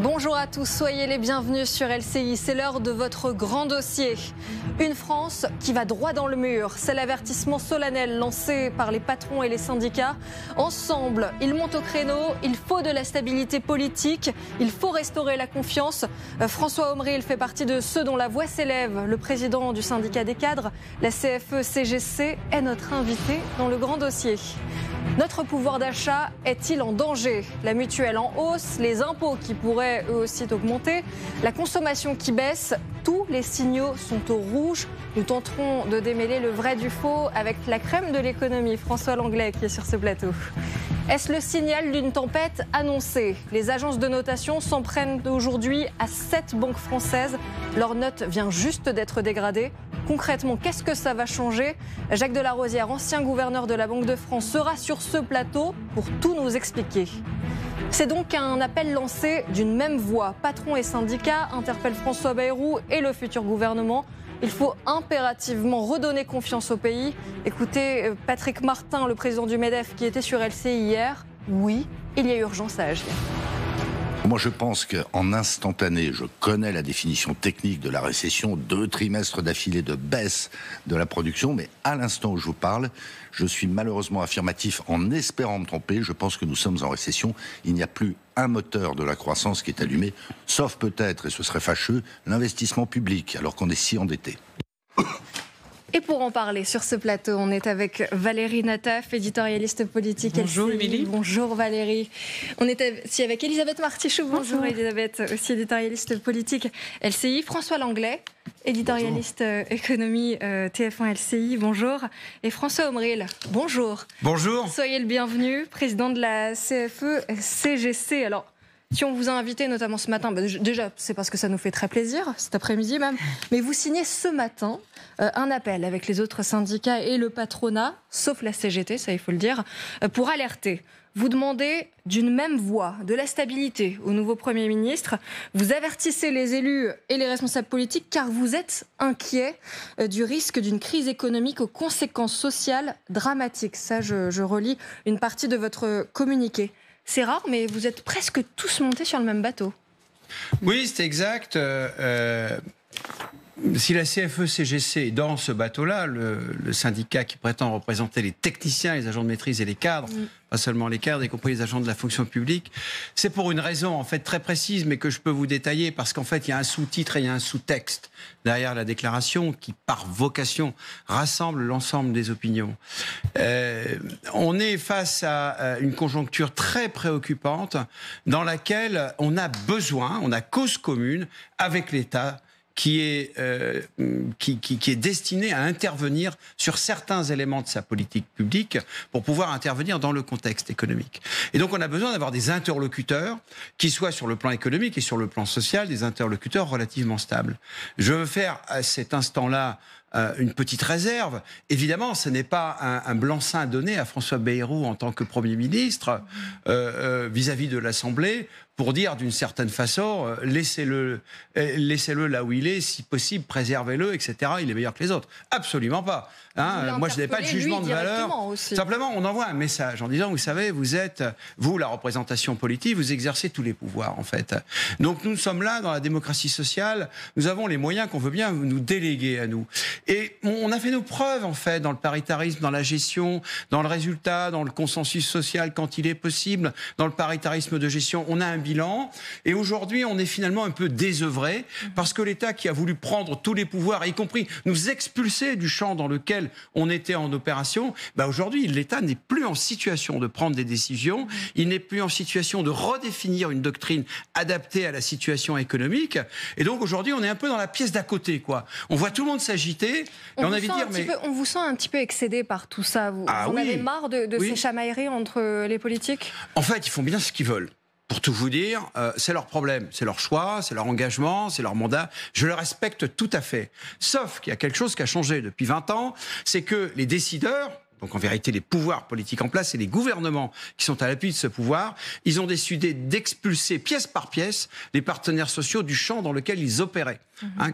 Bonjour à tous, soyez les bienvenus sur LCI. C'est l'heure de votre grand dossier. Une France qui va droit dans le mur. C'est l'avertissement solennel lancé par les patrons et les syndicats. Ensemble, ils montent au créneau. Il faut de la stabilité politique. Il faut restaurer la confiance. François Omril fait partie de ceux dont la voix s'élève. Le président du syndicat des cadres, la CFE-CGC, est notre invité dans le grand dossier. Notre pouvoir d'achat est-il en danger? La mutuelle en hausse, les impôts qui pourraient eux aussi augmenter, la consommation qui baisse, tous les signaux sont au rouge. Nous tenterons de démêler le vrai du faux avec la crème de l'économie, François Langlais, qui est sur ce plateau. Est-ce le signal d'une tempête annoncée? Les agences de notation s'en prennent aujourd'hui à 7 banques françaises. Leur note vient juste d'être dégradée. Concrètement, qu'est-ce que ça va changer? Jacques Delarosière, ancien gouverneur de la Banque de France, sera sur ce plateau pour tout nous expliquer. C'est donc un appel lancé d'une même voix. Patrons et syndicats interpellent François Bayrou et le futur gouvernement. Il faut impérativement redonner confiance au pays. Écoutez Patrick Martin, le président du MEDEF, qui était sur LCI hier. Oui, il y a urgence à agir. Moi, je pense qu'en instantané, je connais la définition technique de la récession, 2 trimestres d'affilée de baisse de la production, mais à l'instant où je vous parle, je suis malheureusement affirmatif en espérant me tromper. Je pense que nous sommes en récession. Il n'y a plus un moteur de la croissance qui est allumé, sauf peut-être, et ce serait fâcheux, l'investissement public, alors qu'on est si endetté. Et pour en parler sur ce plateau, on est avec Valérie Nataf, éditorialiste politique. Bonjour LCI. Émilie. Bonjour Valérie. On est aussi avec Elisabeth Martichoux. Bonjour Elisabeth, aussi éditorialiste politique LCI. François Langlais, éditorialiste économie TF1 LCI. Bonjour. Et François Omril. Bonjour. Bonjour. Soyez le bienvenu, président de la CFE-CGC. Alors, si on vous a invité, notamment ce matin, déjà, c'est parce que ça nous fait très plaisir, cet après-midi même, mais vous signez ce matin un appel avec les autres syndicats et le patronat, sauf la CGT, ça il faut le dire, pour alerter. Vous demandez d'une même voix de la stabilité au nouveau Premier ministre. Vous avertissez les élus et les responsables politiques car vous êtes inquiets du risque d'une crise économique aux conséquences sociales dramatiques. Ça, je relis une partie de votre communiqué. C'est rare, mais vous êtes presque tous montés sur le même bateau. Oui, c'est exact. Si la CFE-CGC est dans ce bateau-là, le syndicat qui prétend représenter les techniciens, les agents de maîtrise et les cadres, pas seulement les cadres, y compris les agents de la fonction publique, c'est pour une raison en fait très précise, mais que je peux vous détailler, parce qu'en fait il y a un sous-titre et il y a un sous-texte derrière la déclaration qui, par vocation, rassemble l'ensemble des opinions. On est face à une conjoncture très préoccupante dans laquelle on a besoin, on a cause commune avec l'État, qui est destiné à intervenir sur certains éléments de sa politique publique pour pouvoir intervenir dans le contexte économique. Et donc on a besoin d'avoir des interlocuteurs qui soient sur le plan économique et sur le plan social, des interlocuteurs relativement stables. Je veux faire à cet instant-là une petite réserve. Évidemment, ce n'est pas un blanc-seing donné à François Bayrou en tant que Premier ministre vis-à-vis de l'Assemblée pour dire d'une certaine façon, laissez-le là où il est, si possible, préservez-le, etc. Il est meilleur que les autres. Absolument pas. Hein, moi, je n'ai pas de jugement de valeur. Simplement, on envoie un message en disant, vous savez, vous êtes, vous, la représentation politique, vous exercez tous les pouvoirs, en fait. Donc, nous sommes là, dans la démocratie sociale, nous avons les moyens qu'on veut bien nous déléguer à nous. Et on a fait nos preuves, en fait, dans le paritarisme, dans la gestion, dans le résultat, dans le consensus social quand il est possible, dans le paritarisme de gestion. On a un bilan. Et aujourd'hui, on est finalement un peu désœuvré parce que l'État qui a voulu prendre tous les pouvoirs, y compris nous expulser du champ dans lequel on était en opération, aujourd'hui, l'État n'est plus en situation de prendre des décisions. Il n'est plus en situation de redéfinir une doctrine adaptée à la situation économique. Et donc, aujourd'hui, on est un peu dans la pièce d'à côté, quoi. On voit tout le monde s'agiter. On vous sent un petit peu excédé par tout ça. Vous en avez marre de ces chamailleries entre les politiques? En fait, ils font bien ce qu'ils veulent. Pour tout vous dire, c'est leur problème, c'est leur choix, c'est leur engagement, c'est leur mandat. Je le respecte tout à fait. Sauf qu'il y a quelque chose qui a changé depuis 20 ans, c'est que les décideurs, donc en vérité les pouvoirs politiques en place et les gouvernements qui sont à l'appui de ce pouvoir, ils ont décidé d'expulser pièce par pièce les partenaires sociaux du champ dans lequel ils opéraient.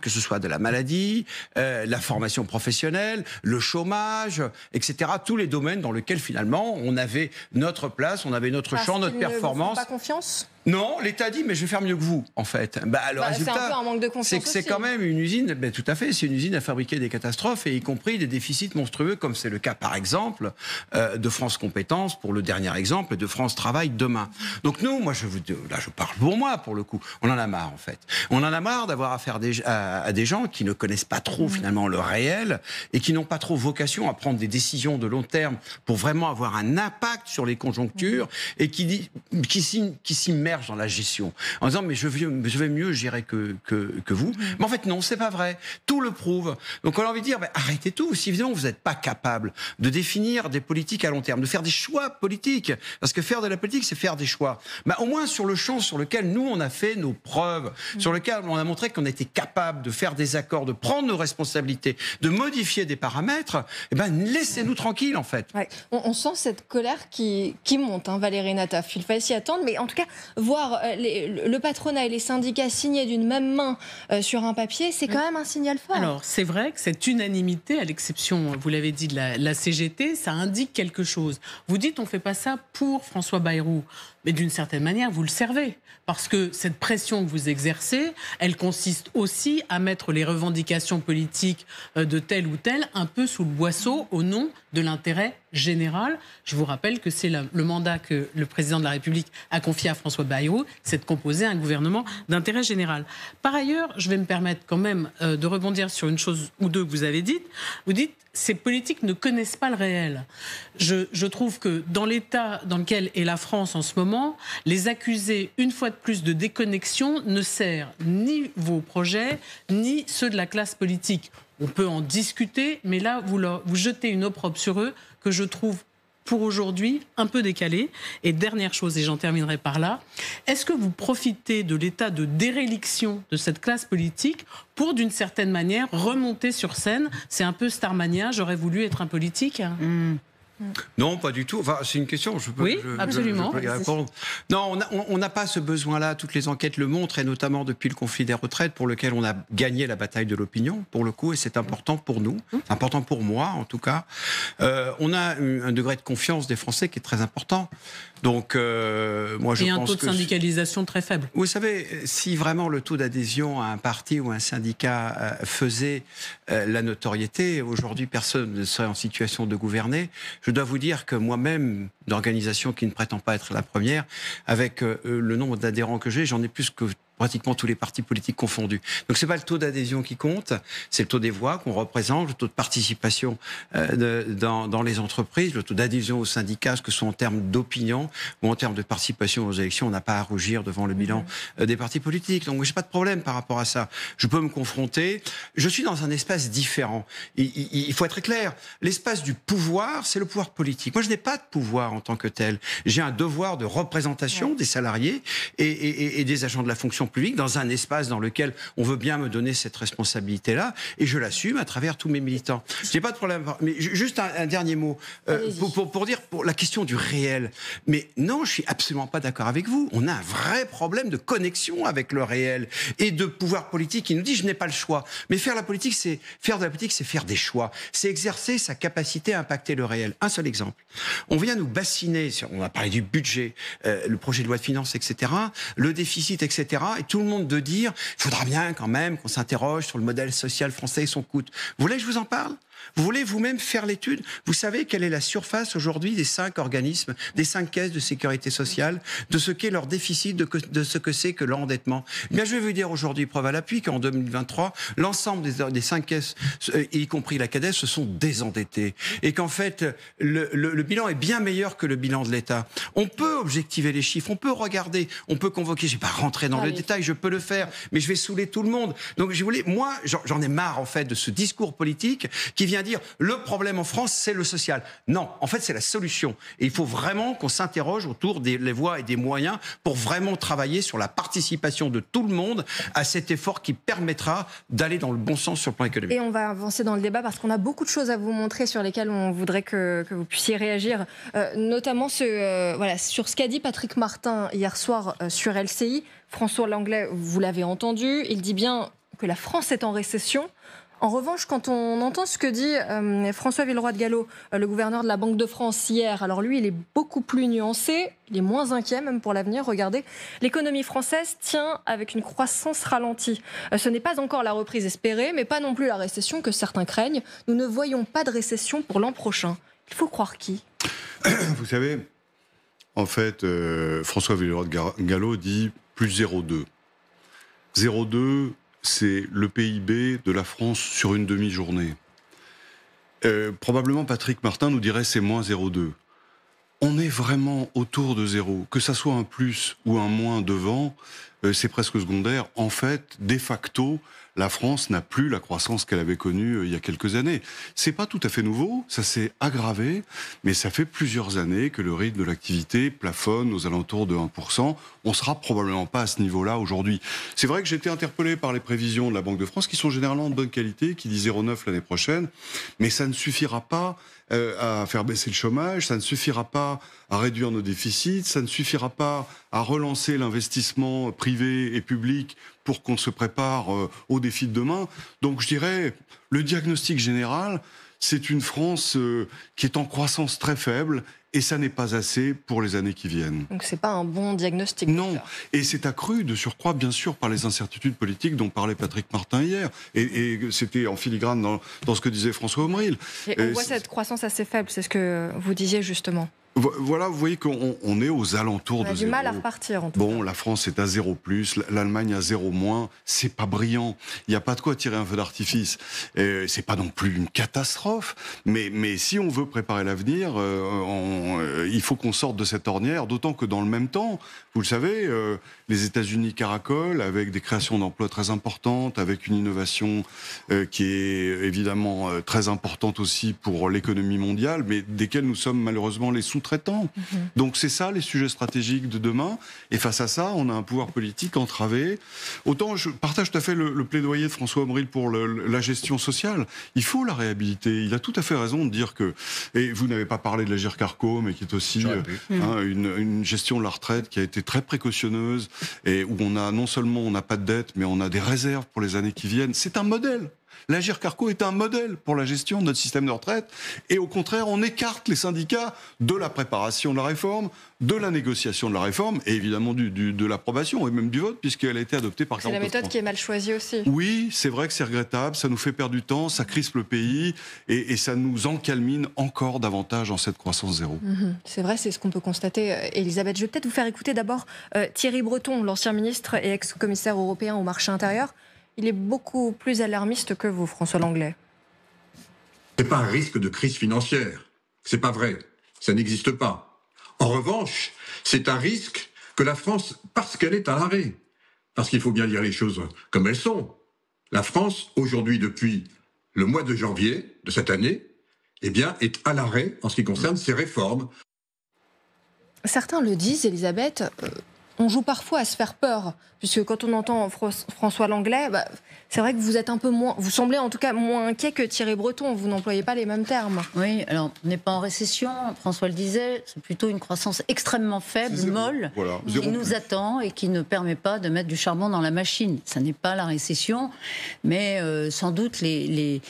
Que ce soit de la maladie, la formation professionnelle, le chômage, etc. Tous les domaines dans lesquels finalement on avait notre place, on avait notre champ, notre performance. Ils ne vous font pas confiance ? Non, l'État dit, mais je vais faire mieux que vous, en fait. Le résultat, c'est un peu un manque de confiance c'est que c'est aussi. quand même une usine, tout à fait, c'est une usine à fabriquer des catastrophes, et y compris des déficits monstrueux, comme c'est le cas, par exemple, de France Compétences, pour le dernier exemple, et de France Travail demain. Donc nous, moi, là, je parle pour moi, pour le coup, on en a marre, en fait. On en a marre d'avoir affaire à des gens qui ne connaissent pas trop, finalement, le réel, et qui n'ont pas trop vocation à prendre des décisions de long terme pour vraiment avoir un impact sur les conjonctures, et qui s'immergent dans la gestion, en disant mais je vais mieux gérer que vous. Mais en fait non, c'est pas vrai. Tout le prouve. Donc on a envie de dire arrêtez tout. Si évidemment vous n'êtes pas capable de définir des politiques à long terme, de faire des choix politiques, parce que faire de la politique c'est faire des choix. Au moins sur le champ sur lequel nous on a fait nos preuves, sur lequel on a montré qu'on était capable de faire des accords, de prendre nos responsabilités, de modifier des paramètres, laissez-nous tranquilles en fait. Ouais. On sent cette colère qui monte, Valérie Nataf. Il fallait s'y attendre, mais en tout cas voir le patronat et les syndicats signer d'une même main sur un papier, c'est quand même un signal fort. Alors, c'est vrai que cette unanimité, à l'exception, vous l'avez dit, de la CGT, ça indique quelque chose. Vous dites, on ne fait pas ça pour François Bayrou. Mais d'une certaine manière, vous le servez. Parce que cette pression que vous exercez, elle consiste aussi à mettre les revendications politiques de tel ou tel un peu sous le boisseau au nom de l'intérêt général. Je vous rappelle que c'est le mandat que le président de la République a confié à François Bayrou, c'est de composer un gouvernement d'intérêt général. Par ailleurs, je vais me permettre quand même de rebondir sur une chose ou deux que vous avez dites. Vous dites, ces politiques ne connaissent pas le réel. Je trouve que dans l'état dans lequel est la France en ce moment, les accuser une fois de plus de déconnexion ne sert ni vos projets, ni ceux de la classe politique. On peut en discuter, mais là, vous jetez une opprobre sur eux que je trouve, pour aujourd'hui, un peu décalée. Et dernière chose, et j'en terminerai par là, est-ce que vous profitez de l'état de déréliction de cette classe politique pour, d'une certaine manière, remonter sur scène? C'est un peu Starmania, j'aurais voulu être un politique. Non, pas du tout. Enfin, c'est une question. Oui, absolument. Je peux y répondre. Non, on n'a pas ce besoin-là. Toutes les enquêtes le montrent, et notamment depuis le conflit des retraites, pour lequel on a gagné la bataille de l'opinion, pour le coup, et c'est important pour nous, important pour moi, en tout cas. On a un degré de confiance des Français qui est très important. Donc, moi, je pense que... Et un taux de syndicalisation très faible. Vous savez, si vraiment le taux d'adhésion à un parti ou un syndicat faisait la notoriété, aujourd'hui, personne ne serait en situation de gouverner. Je dois vous dire que moi-même, d'organisation qui ne prétend pas être la première, avec le nombre d'adhérents que j'ai, j'en ai plus que pratiquement tous les partis politiques confondus. Donc c'est pas le taux d'adhésion qui compte, c'est le taux des voix qu'on représente, le taux de participation dans les entreprises, le taux d'adhésion aux syndicats, ce que ce soit en termes d'opinion ou en termes de participation aux élections. On n'a pas à rougir devant le bilan des partis politiques. Donc j'ai pas de problème par rapport à ça. Je peux me confronter. Je suis dans un espace différent. Il faut être clair. L'espace du pouvoir, c'est le pouvoir politique. Moi, je n'ai pas de pouvoir en tant que tel. J'ai un devoir de représentation des salariés et des agents de la fonction publique dans un espace dans lequel on veut bien me donner cette responsabilité-là, et je l'assume à travers tous mes militants. J'ai pas de problème. Mais juste un dernier mot pour dire pour la question du réel. Mais non, je suis absolument pas d'accord avec vous. On a un vrai problème de connexion avec le réel et de pouvoir politique qui nous dit je n'ai pas le choix. Mais faire de la politique, c'est faire des choix. C'est exercer sa capacité à impacter le réel. Un seul exemple. On vient nous bassiner. On a parlé du budget, le projet de loi de finances, etc., le déficit, etc. Et tout le monde de dire, il faudra bien quand même qu'on s'interroge sur le modèle social français et son coût. Vous voulez que je vous en parle ? Vous voulez vous-même faire l'étude ? Vous savez quelle est la surface aujourd'hui des 5 organismes, des 5 caisses de sécurité sociale, de ce qu'est leur déficit, de ce que c'est que l'endettement ? Eh bien, je vais vous dire aujourd'hui, preuve à l'appui, qu'en 2023, l'ensemble des 5 caisses, y compris la CADES, se sont désendettées. Et qu'en fait, le bilan est bien meilleur que le bilan de l'État. On peut objectiver les chiffres, on peut regarder, on peut convoquer. Je ne vais pas rentrer dans le détail, je peux le faire, mais je vais saouler tout le monde. Donc, moi, j'en ai marre, en fait, de ce discours politique qui vient dire le problème en France, c'est le social. Non, en fait, c'est la solution. Et il faut vraiment qu'on s'interroge autour des voies et des moyens pour vraiment travailler sur la participation de tout le monde à cet effort qui permettra d'aller dans le bon sens sur le plan économique. Et on va avancer dans le débat parce qu'on a beaucoup de choses à vous montrer sur lesquelles on voudrait que vous puissiez réagir, notamment sur ce qu'a dit Patrick Martin hier soir sur LCI. François Langlais, vous l'avez entendu, il dit bien que la France est en récession. En revanche, quand on entend ce que dit François Villeroy de Galhau, le gouverneur de la Banque de France hier, alors lui, il est beaucoup plus nuancé, il est moins inquiet même pour l'avenir. Regardez, l'économie française tient avec une croissance ralentie. Ce n'est pas encore la reprise espérée, mais pas non plus la récession que certains craignent. Nous ne voyons pas de récession pour l'an prochain. Il faut croire qui ? Vous savez, en fait, François Villeroy de Galhau dit plus 0,2. 0,2, c'est le PIB de la France sur une demi-journée. Probablement Patrick Martin nous dirait c'est moins 0,2. On est vraiment autour de zéro. Que ça soit un plus ou un moins devant, c'est presque secondaire. En fait, de facto, la France n'a plus la croissance qu'elle avait connue il y a quelques années. C'est pas tout à fait nouveau, ça s'est aggravé, mais ça fait plusieurs années que le rythme de l'activité plafonne aux alentours de 1%. On sera probablement pas à ce niveau-là aujourd'hui. C'est vrai que j'ai été interpellé par les prévisions de la Banque de France, qui sont généralement de bonne qualité, qui disent 0,9 l'année prochaine, mais ça ne suffira pas à faire baisser le chômage, ça ne suffira pas à réduire nos déficits, ça ne suffira pas à relancer l'investissement privé et public pour qu'on se prépare aux défis de demain. Donc je dirais, le diagnostic général, c'est une France qui est en croissance très faible, et ça n'est pas assez pour les années qui viennent. Donc c'est pas un bon diagnostic. Non, et c'est accru de surcroît, bien sûr, par les incertitudes politiques dont parlait Patrick Martin hier. Et c'était en filigrane dans ce que disait François Omril. Et on voit cette croissance assez faible, c'est ce que vous disiez justement. Voilà, vous voyez qu'on est aux alentours de zéro. On a du mal à repartir, en tout cas. Bon, cas. la France est à 0+, l'Allemagne à 0-, c'est pas brillant. Il n'y a pas de quoi tirer un feu d'artifice. C'est pas non plus une catastrophe, mais si on veut préparer l'avenir, il faut qu'on sorte de cette ornière, d'autant que dans le même temps, vous le savez, les États-Unis caracolent avec des créations d'emplois très importantes, avec une innovation qui est évidemment très importante aussi pour l'économie mondiale, mais desquelles nous sommes malheureusement les sous-traitants. Donc c'est ça les sujets stratégiques de demain. Et face à ça, on a un pouvoir politique entravé. Autant je partage tout à fait le plaidoyer de François Omril pour la gestion sociale. Il faut la réhabiliter. Il a tout à fait raison de dire que... Et vous n'avez pas parlé de l'Agirc Arrco, mais qui est aussi une gestion de la retraite qui a été très précautionneuse et où on a non seulement on n'a pas de dette, mais on a des réserves pour les années qui viennent. C'est un modèle. L'Agirc Arrco est un modèle pour la gestion de notre système de retraite. Et au contraire, on écarte les syndicats de la préparation de la réforme, de la négociation de la réforme, et évidemment de l'approbation, et même du vote, puisqu'elle a été adoptée par 49%. C'est la méthode qui est mal choisie aussi. Oui, c'est vrai que c'est regrettable, ça nous fait perdre du temps, ça crispe le pays, et ça nous encalmine encore davantage dans cette croissance zéro. C'est vrai, c'est ce qu'on peut constater, Elisabeth. Je vais peut-être vous faire écouter d'abord Thierry Breton, l'ancien ministre et ex-commissaire européen au marché intérieur. Il est beaucoup plus alarmiste que vous, François Langlais. C'est pas un risque de crise financière. C'est pas vrai. Ça n'existe pas. En revanche, c'est un risque que la France, parce qu'elle est à l'arrêt, parce qu'il faut bien dire les choses comme elles sont. La France, aujourd'hui, depuis le mois de janvier de cette année, eh bien, est à l'arrêt en ce qui concerne ses réformes. Certains le disent, Elisabeth, on joue parfois à se faire peur, puisque quand on entend François Langlais, c'est vrai que vous êtes un peu moins, vous semblez en tout cas moins inquiet que Thierry Breton, vous n'employez pas les mêmes termes. Oui, alors on n'est pas en récession, François le disait, c'est plutôt une croissance extrêmement faible, molle, qui nous attend et qui ne permet pas de mettre du charbon dans la machine. Ça n'est pas la récession, mais sans doute les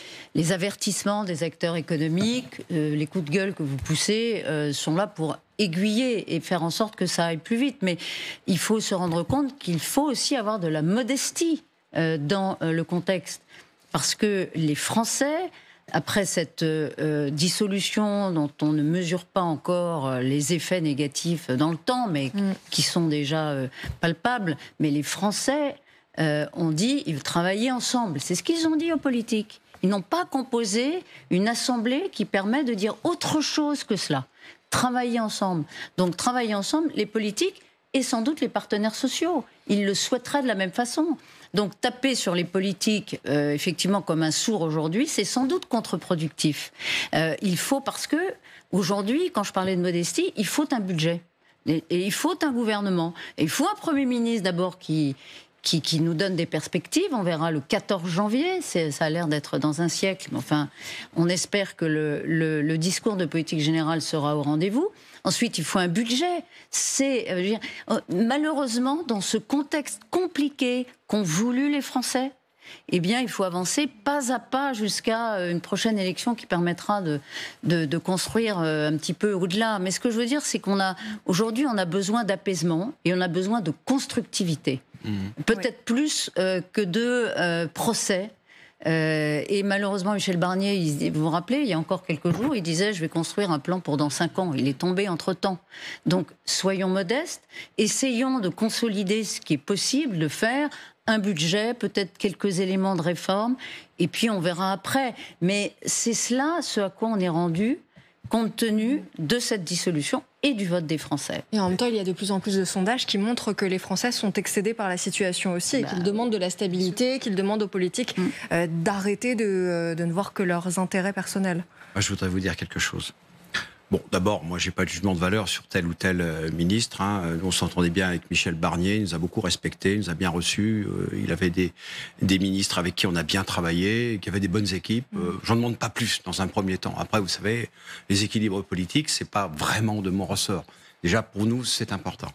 avertissements des acteurs économiques, les coups de gueule que vous poussez sont là pour aiguiller et faire en sorte que ça aille plus vite. Mais il faut se rendre compte qu'il faut aussi avoir de la modestie dans le contexte. Parce que les Français, après cette dissolution dont on ne mesure pas encore les effets négatifs dans le temps, mais qui sont déjà palpables, mais les Français ont dit ils veulent travailler ensemble. C'est ce qu'ils ont dit aux politiques. Ils n'ont pas composé une assemblée qui permet de dire autre chose que cela. Travailler ensemble. Donc travailler ensemble, les politiques et sans doute les partenaires sociaux. Ils le souhaiteraient de la même façon. Donc taper sur les politiques, effectivement, comme un sourd aujourd'hui, c'est sans doute contre-productif. Il faut, parce que aujourd'hui, quand je parlais de modestie, il faut un budget. Et il faut un gouvernement. Et il faut un Premier ministre d'abord qui nous donne des perspectives. On verra le 14 janvier, ça a l'air d'être dans un siècle, mais enfin, on espère que le discours de politique générale sera au rendez-vous. Ensuite, il faut un budget. Malheureusement, dans ce contexte compliqué qu'ont voulu les Français, eh bien, il faut avancer pas à pas jusqu'à une prochaine élection qui permettra de construire un petit peu au-delà. Mais ce que je veux dire, c'est aujourd'hui, on a besoin d'apaisement et on a besoin de constructivité. Peut-être plus que de procès. Et malheureusement, Michel Barnier, vous vous rappelez, il y a encore quelques jours, il disait « je vais construire un plan pour dans 5 ans ». Il est tombé entre-temps. Donc, soyons modestes, essayons de consolider ce qui est possible de faire, un budget, peut-être quelques éléments de réforme, et puis on verra après. Mais c'est cela, ce à quoi on est rendu, compte tenu de cette dissolution et du vote des Français. Et en même temps, il y a de plus en plus de sondages qui montrent que les Français sont excédés par la situation aussi et qu'ils demandent de la stabilité, qu'ils demandent aux politiques d'arrêter de ne voir que leurs intérêts personnels. Moi, je voudrais vous dire quelque chose. Bon, d'abord, moi, j'ai pas de jugement de valeur sur tel ou tel ministre. Nous, on s'entendait bien avec Michel Barnier, il nous a beaucoup respectés, il nous a bien reçus. Il avait des ministres avec qui on a bien travaillé, qui avaient des bonnes équipes. J'en demande pas plus dans un premier temps. Après, vous savez, les équilibres politiques, c'est pas vraiment de mon ressort. Déjà, pour nous, c'est important.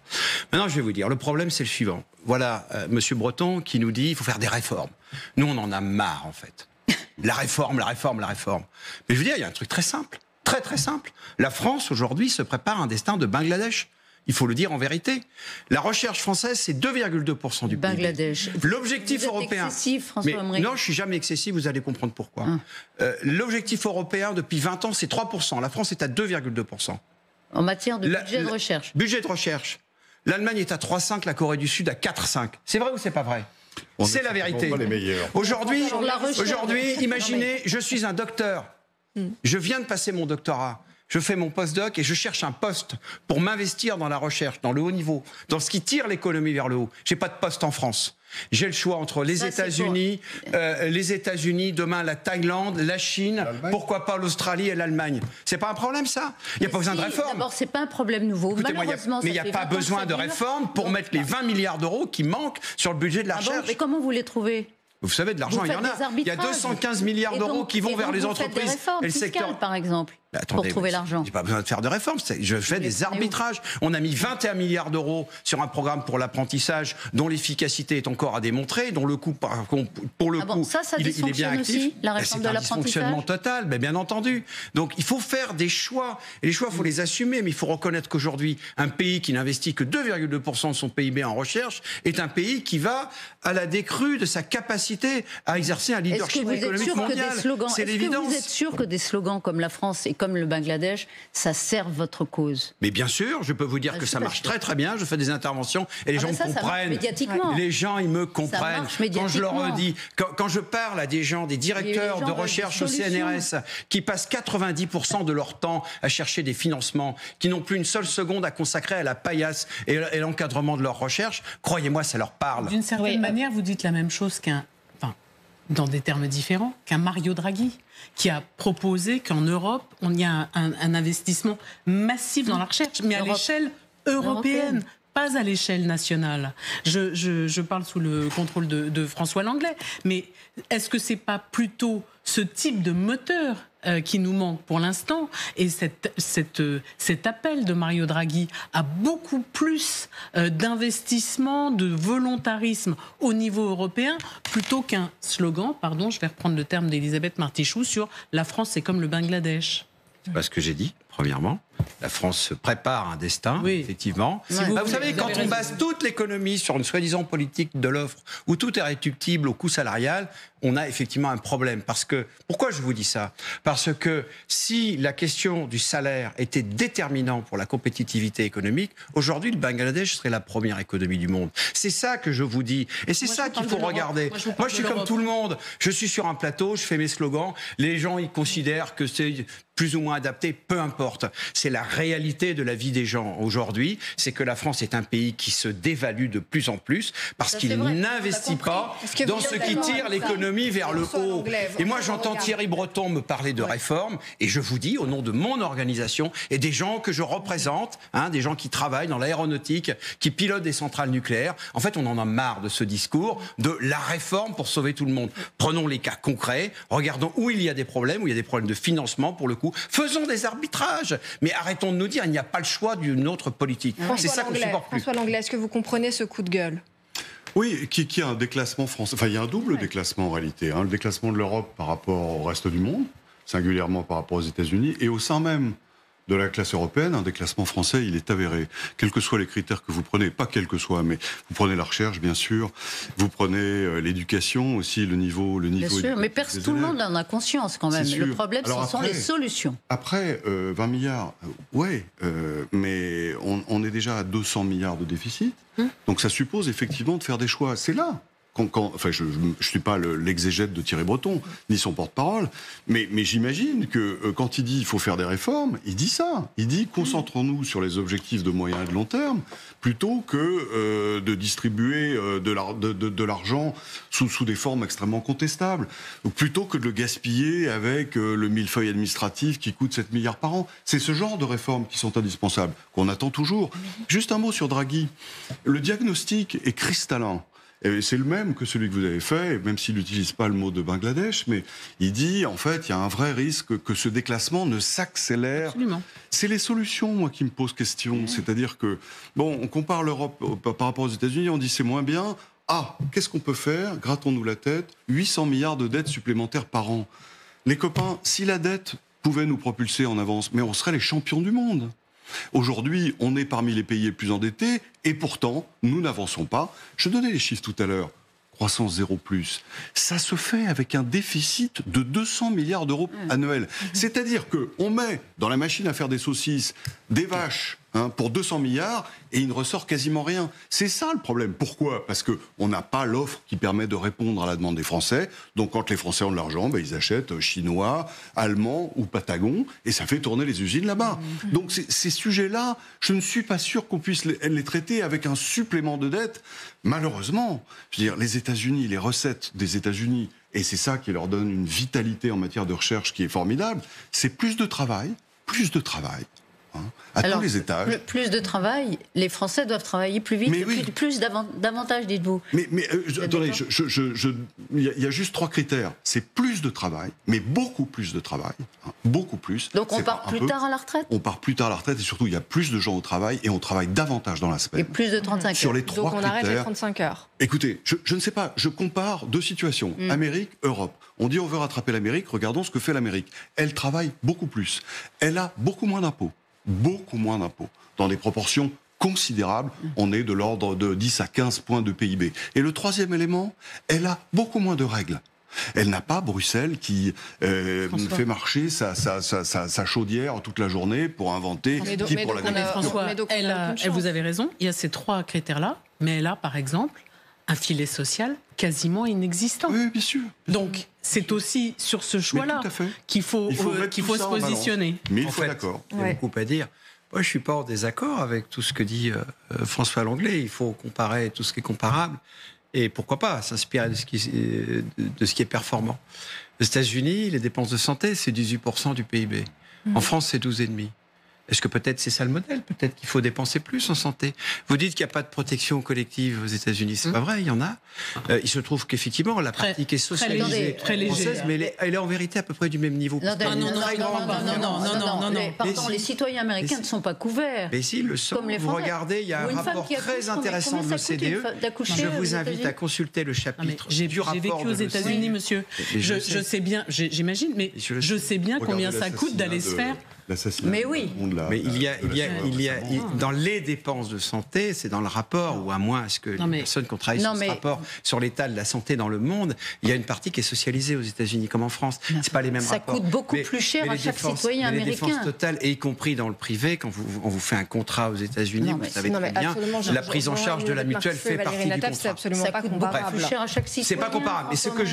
Maintenant, je vais vous dire, le problème, c'est le suivant. Voilà, Monsieur Breton qui nous dit, il faut faire des réformes. Nous, on en a marre, en fait. La réforme. Mais je veux dire, il y a un truc très simple. Très très simple. La France aujourd'hui se prépare à un destin de Bangladesh. Il faut le dire en vérité. La recherche française, c'est 2,2% du Bangladesh. PIB. L'objectif européen. Excessif, François Emery. Non, je suis jamais excessif. Vous allez comprendre pourquoi. L'objectif européen depuis 20 ans, c'est 3%. La France est à 2,2%. En matière de budget de recherche. Budget de recherche. L'Allemagne est à 3,5, la Corée du Sud à 4,5. C'est vrai ou c'est pas vrai? C'est la vérité. Aujourd'hui, imaginez, je suis un docteur. Je viens de passer mon doctorat, je fais mon postdoc et je cherche un poste pour m'investir dans la recherche, dans le haut niveau, dans ce qui tire l'économie vers le haut. J'ai pas de poste en France. J'ai le choix entre les États-Unis, demain la Thaïlande, la Chine, pourquoi pas l'Australie et l'Allemagne. C'est pas un problème ça? Il n'y a pas besoin de réforme. D'abord, c'est pas un problème nouveau. Malheureusement, mais il n'y a pas besoin de réforme pour mettre les 20 milliards d'euros qui manquent sur le budget de la recherche. Mais comment vous les trouvez? Vous savez, de l'argent, il y en a. Il y a 215 milliards d'euros qui vont vers les entreprises et le secteur. Par exemple, pour trouver l'argent. J'ai pas besoin de faire de réformes. Je fais des arbitrages. On a mis 21 milliards d'euros sur un programme pour l'apprentissage dont l'efficacité est encore à démontrer, dont le coût, pour le coup, il est bien actif. Aussi, la réforme de l'apprentissage. C'est un dysfonctionnement total, mais bien entendu. Donc il faut faire des choix. Et les choix, il faut les assumer. Mais il faut reconnaître qu'aujourd'hui, un pays qui n'investit que 2,2% de son PIB en recherche est un pays qui va à la décrue de sa capacité à exercer un leadership économique mondial. C'est l'évidence. Vous êtes sûr que des slogans comme la France et comme le Bangladesh, ça sert votre cause? Mais bien sûr, je peux vous dire que ça marche très très bien. Je fais des interventions et les gens me comprennent. Les gens, ils me comprennent. Quand je leur dis, quand je parle à des gens, des directeurs de recherche au CNRS, qui passent 90% de leur temps à chercher des financements, qui n'ont plus une seule seconde à consacrer à la paillasse et l'encadrement de leur recherche, croyez-moi, ça leur parle. D'une certaine manière, vous dites la même chose dans des termes différents, qu'un Mario Draghi, qui a proposé qu'en Europe, on y a un investissement massif dans la recherche, mais à l'échelle européenne. Pas à l'échelle nationale. Je parle sous le contrôle de François Langlais. Mais est-ce que c'est pas plutôt ce type de moteur qui nous manque pour l'instant, et cet appel de Mario Draghi à beaucoup plus d'investissement, de volontarisme au niveau européen, plutôt qu'un slogan, pardon, je vais reprendre le terme d'Elisabeth Martichoux, sur « la France c'est comme le Bangladesh ». C'est pas ce que j'ai dit, premièrement. La France se prépare à un destin, effectivement. Vous savez, quand on base toute l'économie sur une soi-disant politique de l'offre, où tout est réductible au coût salarial, on a effectivement un problème. Pourquoi je vous dis ça? Parce que si la question du salaire était déterminante pour la compétitivité économique, aujourd'hui, le Bangladesh serait la première économie du monde. C'est ça que je vous dis. Et c'est ça qu'il faut regarder. Moi, je suis comme tout le monde. Je suis sur un plateau, je fais mes slogans. Les gens, ils considèrent que c'est plus ou moins adapté, peu importe. C'est la réalité de la vie des gens aujourd'hui. C'est que la France est un pays qui se dévalue de plus en plus parce qu'il n'investit pas dans ce qui tire l'économie vers le haut. Et moi, j'entends Thierry Breton me parler de réforme, et je vous dis, au nom de mon organisation et des gens que je représente, des gens qui travaillent dans l'aéronautique, qui pilotent des centrales nucléaires, en fait, on en a marre de ce discours de la réforme pour sauver tout le monde. Prenons les cas concrets, regardons où il y a des problèmes, où il y a des problèmes de financement, pour le coup. Faisons des arbitrages, mais arrêtons de nous dire il n'y a pas le choix d'une autre politique. C'est ça qu'on ne supporte plus. François Langlais, est-ce que vous comprenez ce coup de gueule? Oui, qui a un déclassement français. Enfin, il y a un double déclassement en réalité. Le déclassement de l'Europe par rapport au reste du monde, singulièrement par rapport aux États-Unis, et au sein même de la classe européenne, un déclassement français, il est avéré. Quels que soient les critères que vous prenez, pas quels que soient, mais vous prenez la recherche, bien sûr, vous prenez l'éducation aussi, le niveau. Bien sûr, mais tout le monde en a conscience quand même. Le problème, ce sont les solutions. Après, 20 milliards, mais on est déjà à 200 milliards de déficit. Donc ça suppose effectivement de faire des choix. C'est là. Je ne suis pas l'exégète de Thierry Breton, ni son porte-parole, mais j'imagine que quand il dit qu'il faut faire des réformes, il dit ça. Il dit concentrons-nous sur les objectifs de moyen et de long terme, plutôt que de distribuer de l'argent sous des formes extrêmement contestables, ou plutôt que de le gaspiller avec le millefeuille administratif qui coûte 7 milliards par an. C'est ce genre de réformes qui sont indispensables, qu'on attend toujours. Juste un mot sur Draghi. Le diagnostic est cristallin. Et c'est le même que celui que vous avez fait, même s'il n'utilise pas le mot de Bangladesh, mais il dit, en fait, il y a un vrai risque que ce déclassement ne s'accélère. Absolument. C'est les solutions, moi, qui me posent question. C'est-à-dire que, on compare l'Europe par rapport aux États-Unis, on dit c'est moins bien. Ah, qu'est-ce qu'on peut faire? Grattons-nous la tête. 800 milliards de dettes supplémentaires par an. Les copains, si la dette pouvait nous propulser en avance, mais on serait les champions du monde. Aujourd'hui, on est parmi les pays les plus endettés et pourtant, nous n'avançons pas. Je donnais les chiffres tout à l'heure. Croissance 0+. Ça se fait avec un déficit de 200 milliards d'euros annuels. C'est-à-dire qu'on met dans la machine à faire des saucisses des vaches pour 200 milliards et il ne ressort quasiment rien. C'est ça le problème. Pourquoi? Parce qu'on n'a pas l'offre qui permet de répondre à la demande des Français. Donc quand les Français ont de l'argent, ils achètent chinois, allemands ou patagon et ça fait tourner les usines là-bas. Donc ces sujets-là, je ne suis pas sûr qu'on puisse les traiter avec un supplément de dette. Malheureusement, je veux dire, les États-Unis, les recettes des États-Unis, et c'est ça qui leur donne une vitalité en matière de recherche qui est formidable, c'est plus de travail. À tous les étages. Plus de travail, les Français doivent travailler plus vite, plus davantage, dites-vous. Mais attendez, il y a juste 3 critères. C'est plus de travail, mais beaucoup plus de travail. Beaucoup plus. Donc on part plus tard à la retraite? On part plus tard à la retraite et surtout il y a plus de gens au travail et on travaille davantage dans la semaine. Et plus de 35 heures. Sur les 3 Donc on critères, arrête les 35 heures. Écoutez, je ne sais pas, je compare 2 situations. Amérique, Europe. On dit on veut rattraper l'Amérique, regardons ce que fait l'Amérique. Elle travaille beaucoup plus. Elle a beaucoup moins d'impôts. Dans des proportions considérables. On est de l'ordre de 10 à 15 points de PIB. Et le 3e élément, elle a beaucoup moins de règles. Elle n'a pas Bruxelles qui fait marcher sa chaudière toute la journée pour inventer qui pour la gagner. François, vous avez raison, il y a ces 3 critères-là, mais elle a, par exemple, un filet social quasiment inexistant. Oui, bien sûr. Donc, c'est aussi sur ce choix-là qu'il faut se positionner. Mais il faut d'accord. Il y a beaucoup à dire. Moi, je ne suis pas en désaccord avec tout ce que dit François Langlais. Il faut comparer tout ce qui est comparable. Et pourquoi pas s'inspirer de ce qui est performant. Aux États-Unis, les dépenses de santé, c'est 18% du PIB. En France, c'est 12,5%. Est-ce que peut-être c'est ça le modèle? Peut-être qu'il faut dépenser plus en santé. Vous dites qu'il n'y a pas de protection collective aux États-Unis. C'est pas vrai, il y en a. Il se trouve qu'effectivement, la pratique est socialisée française, mais elle est en vérité à peu près du même niveau. Non. Pardon, les citoyens américains ne sont pas couverts. Mais s'ils le sont, vous regardez, il y a un rapport très intéressant de l'OCDE. Je vous invite à consulter le chapitre du rapport de l'OCDE. J'ai vécu aux États-Unis, monsieur. Je sais bien, j'imagine, mais je sais bien combien ça coûte d'aller se faire. Mais oui. Mais il y a dans les dépenses de santé, c'est dans le rapport, ou à moins que les personnes qui ont travaillé sur ce rapport sur l'état de la santé dans le monde, il y a une partie qui est socialisée aux États-Unis comme en France. C'est pas les mêmes rapports. Ça coûte beaucoup plus cher à chaque citoyen américain. Les dépenses totales, et y compris dans le privé, quand on vous fait un contrat aux États-Unis, vous savez très bien, la prise en charge de la mutuelle fait partie du contrat. C'est absolument pas comparable. Plus cher à chaque citoyen. C'est pas comparable. Mais ce que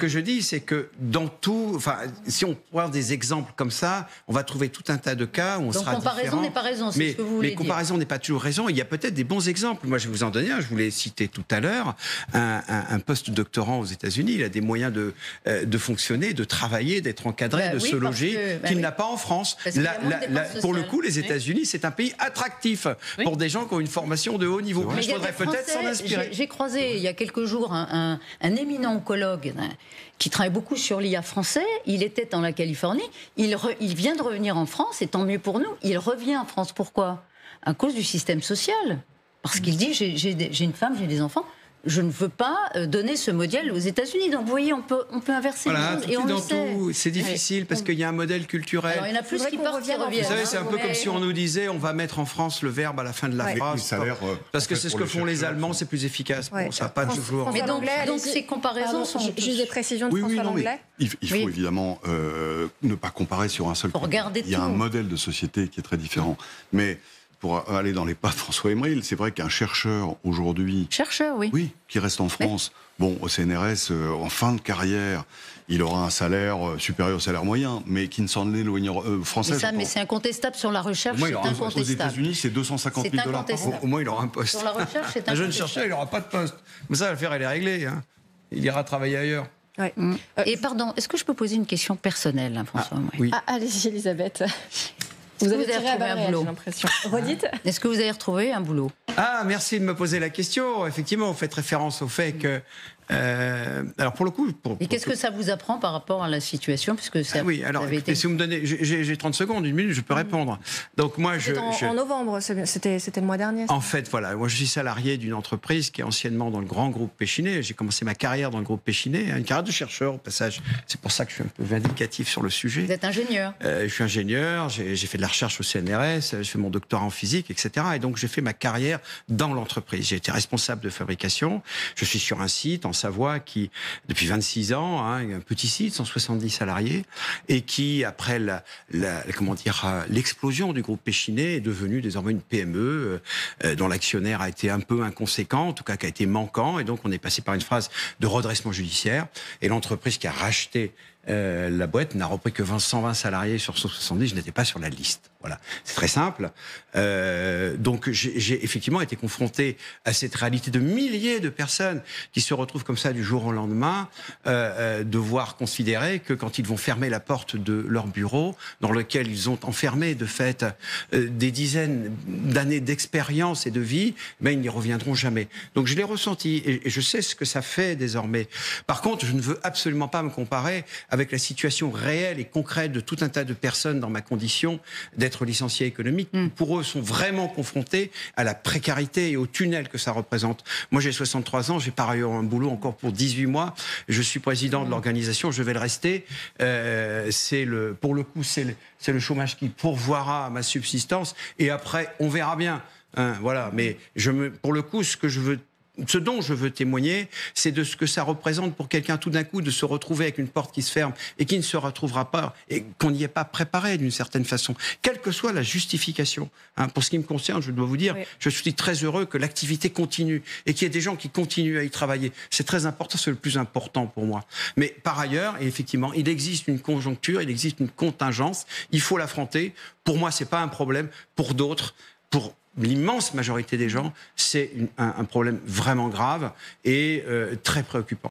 je dis, c'est que dans tout, enfin, si on prend des exemples comme ça, on va trouver tout un tas de cas où on sera différent. Donc comparaison n'est pas raison, c'est ce que vous voulez dire. Mais comparaison n'est pas toujours raison. Il y a peut-être des bons exemples. Moi, je vais vous en donner un. Je vous l'ai cité tout à l'heure. Un post-doctorant aux États-Unis, il a des moyens de fonctionner, de travailler, d'être encadré, de se loger, qu'il n'a pas en France. Pour le coup, les États-Unis, c'est un pays attractif pour des gens qui ont une formation de haut niveau. Mais il faudrait peut-être s'en inspirer. J'ai croisé il y a quelques jours un éminent oncologue qui travaille beaucoup sur l'IA français. Il était en la Californie. Il vient de revenir en France, et tant mieux pour nous. Il revient en France. Pourquoi? À cause du système social. Parce qu'il dit, j'ai une femme, j'ai des enfants, je ne veux pas donner ce modèle aux États-Unis. Donc vous voyez, on peut inverser les choses et on le sait. C'est difficile parce qu'il y a un modèle culturel. Alors, il y en a plus qui partent, qui reviennent. Vous savez, c'est un peu comme si on nous disait on va mettre en France le verbe à la fin de la phrase. Parce que c'est ce que font les Allemands, c'est plus efficace. Bon, ça n'a pas toujours. Mais donc ces comparaisons sont juste des précisions de François Langlais. Il faut évidemment ne pas comparer sur un seul point. Il y a un modèle de société qui est très différent. Mais pour aller dans les pas de François Emeril, c'est vrai qu'un chercheur aujourd'hui... Oui, qui reste en France, bon, au CNRS, en fin de carrière, il aura un salaire supérieur au salaire moyen, mais qui ne s'en éloignera français. Mais c'est incontestable sur la recherche, c'est incontestable. Aux États-Unis, c'est 250 000 $ par an. Au moins, il aura un poste. Sur la recherche, c'est un jeune chercheur, il n'aura pas de poste. Mais ça, l'affaire, elle est réglée. Hein. Il ira travailler ailleurs. Ouais. Et pardon, est-ce que je peux poser une question personnelle, François? Oui. Allez-y, Elisabeth. Vous avez tiré à balles réelles, j'ai l'impression. Redites. Est-ce que vous avez retrouvé un boulot? Merci de me poser la question. Effectivement, vous faites référence au fait que... alors pour le coup... Et qu'est-ce que ça vous apprend par rapport à la situation, puisque ça, oui, alors écoutez, si vous me donnez... J'ai 30 secondes, 1 minute, je peux répondre. Donc moi, en novembre, c'était le mois dernier. En fait, voilà, moi je suis salarié d'une entreprise qui est anciennement dans le grand groupe Péchinet. J'ai commencé ma carrière dans le groupe Péchinet, une carrière de chercheur au passage. C'est pour ça que je suis un peu vindicatif sur le sujet. Vous êtes ingénieur? Je suis ingénieur, j'ai fait de la recherche au CNRS, j'ai fait mon doctorat en physique, etc. Et donc j'ai fait ma carrière dans l'entreprise. J'ai été responsable de fabrication. Je suis sur un site en Savoie qui, depuis 26 ans, un petit site, 170 salariés, et qui, après l'explosion du groupe Péchinet, est devenu désormais une PME dont l'actionnaire a été un peu inconséquent, en tout cas qui a été manquant, et donc on est passé par une phase de redressement judiciaire, et l'entreprise qui a racheté la boîte n'a repris que 120 salariés sur 170, je n'étais pas sur la liste. Voilà, c'est très simple. Donc j'ai effectivement été confronté à cette réalité de milliers de personnes qui se retrouvent comme ça du jour au lendemain, devoir considérer que quand ils vont fermer la porte de leur bureau, dans lequel ils ont enfermé de fait des dizaines d'années d'expérience et de vie, ben, ils n'y reviendront jamais. Donc je l'ai ressenti et je sais ce que ça fait désormais. Par contre, je ne veux absolument pas me comparer avec la situation réelle et concrète de tout un tas de personnes dans ma condition d'être licencié économique, qui pour eux sont vraiment confrontés à la précarité et au tunnel que ça représente. Moi j'ai 63 ans, j'ai par ailleurs un boulot encore pour 18 mois, je suis président de l'organisation, je vais le rester. Pour le coup, c'est le chômage qui pourvoira à ma subsistance et après on verra bien. Voilà, mais pour le coup, ce dont je veux témoigner, c'est de ce que ça représente pour quelqu'un tout d'un coup de se retrouver avec une porte qui se ferme et qui ne se retrouvera pas et qu'on n'y est pas préparé d'une certaine façon, quelle que soit la justification. Pour ce qui me concerne, je dois vous dire, je suis très heureux que l'activité continue et qu'il y ait des gens qui continuent à y travailler. C'est très important, c'est le plus important pour moi. Mais par ailleurs, et effectivement, il existe une conjoncture, il existe une contingence, il faut l'affronter. Pour moi, c'est pas un problème. Pour d'autres, pour l'immense majorité des gens, c'est un problème vraiment grave et très préoccupant.